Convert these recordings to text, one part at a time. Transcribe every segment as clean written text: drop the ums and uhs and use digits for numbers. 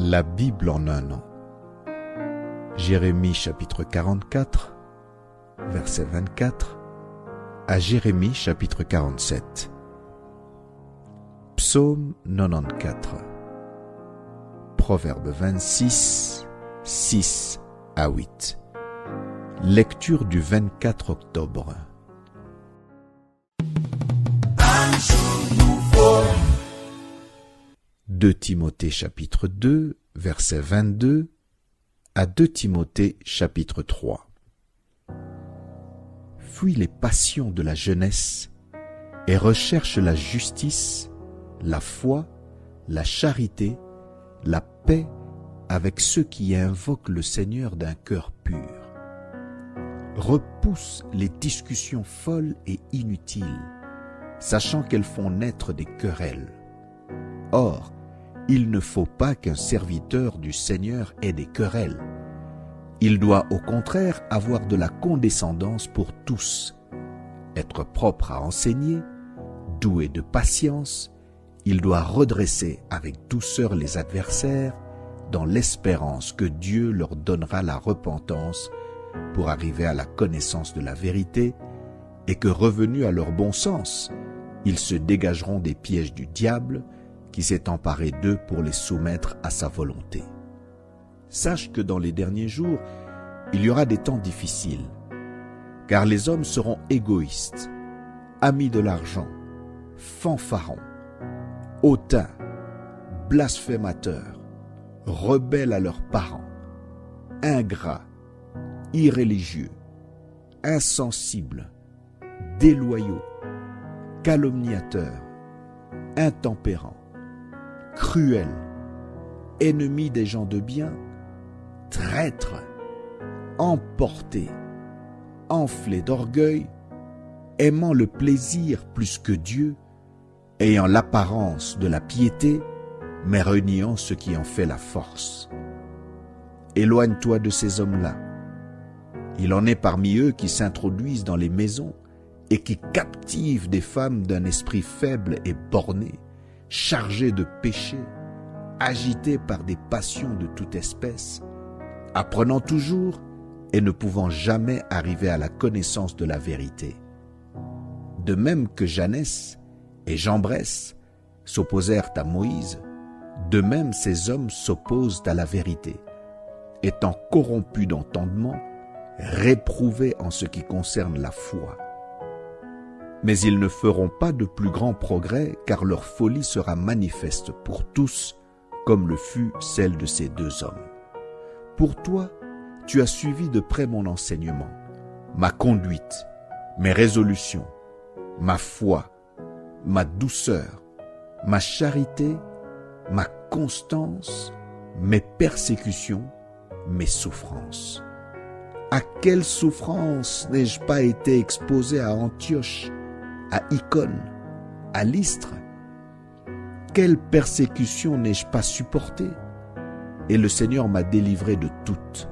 La Bible en un an. Jérémie chapitre 44, verset 24 à Jérémie chapitre 47. Psaume 94. Proverbe 26, 6 à 8. Lecture du 24 octobre. 2 Timothée chapitre 2, verset 22 à 2 Timothée chapitre 3. Fuis les passions de la jeunesse et recherche la justice, la foi, la charité, la paix avec ceux qui invoquent le Seigneur d'un cœur pur. Repousse les discussions folles et inutiles, sachant qu'elles font naître des querelles. Or, il ne faut pas qu'un serviteur du Seigneur ait des querelles. Il doit au contraire avoir de la condescendance pour tous, être propre à enseigner, doué de patience. Il doit redresser avec douceur les adversaires dans l'espérance que Dieu leur donnera la repentance pour arriver à la connaissance de la vérité et que, revenus à leur bon sens, ils se dégageront des pièges du diable qui s'est emparé d'eux pour les soumettre à sa volonté. Sache que dans les derniers jours, il y aura des temps difficiles, car les hommes seront égoïstes, amis de l'argent, fanfarons, hautains, blasphémateurs, rebelles à leurs parents, ingrats, irréligieux, insensibles, déloyaux, calomniateurs, intempérants, cruels, ennemis des gens de bien, traîtres, emportés, enflés d'orgueil, aimant le plaisir plus que Dieu, ayant l'apparence de la piété, mais reniant ce qui en fait la force. Éloigne-toi de ces hommes-là. Il en est parmi eux qui s'introduisent dans les maisons et qui captivent des femmes d'un esprit faible et borné, chargés de péché, agités par des passions de toute espèce, apprenant toujours et ne pouvant jamais arriver à la connaissance de la vérité. De même que Janès et Jambres s'opposèrent à Moïse, de même ces hommes s'opposent à la vérité, étant corrompus d'entendement, réprouvés en ce qui concerne la foi. Mais ils ne feront pas de plus grands progrès, car leur folie sera manifeste pour tous, comme le fut celle de ces deux hommes. Pour toi, tu as suivi de près mon enseignement, ma conduite, mes résolutions, ma foi, ma douceur, ma charité, ma constance, mes persécutions, mes souffrances. À quelle souffrance n'ai-je pas été exposé à Antioche, à Icône, à Lystre? Quelle persécution n'ai-je pas supportée? Et le Seigneur m'a délivré de toutes.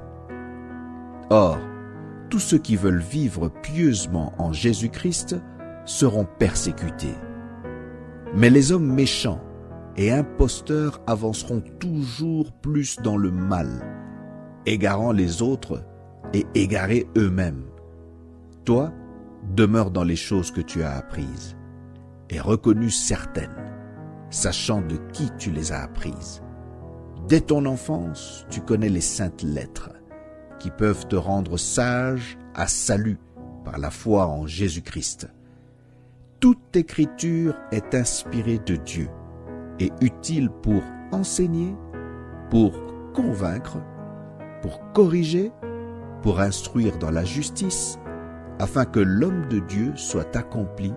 Or, tous ceux qui veulent vivre pieusement en Jésus-Christ seront persécutés. Mais les hommes méchants et imposteurs avanceront toujours plus dans le mal, égarant les autres et égarés eux-mêmes. Toi, demeure dans les choses que tu as apprises et reconnues certaines, sachant de qui tu les as apprises. Dès ton enfance, tu connais les saintes lettres qui peuvent te rendre sage à salut par la foi en Jésus-Christ. Toute écriture est inspirée de Dieu et utile pour enseigner, pour convaincre, pour corriger, pour instruire dans la justice, afin que l'homme de Dieu soit accompli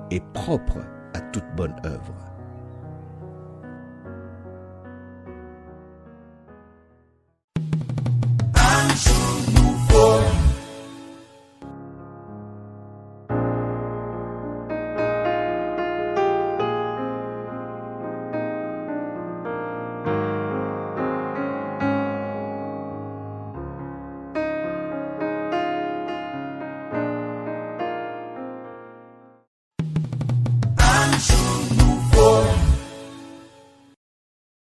et propre à toute bonne œuvre.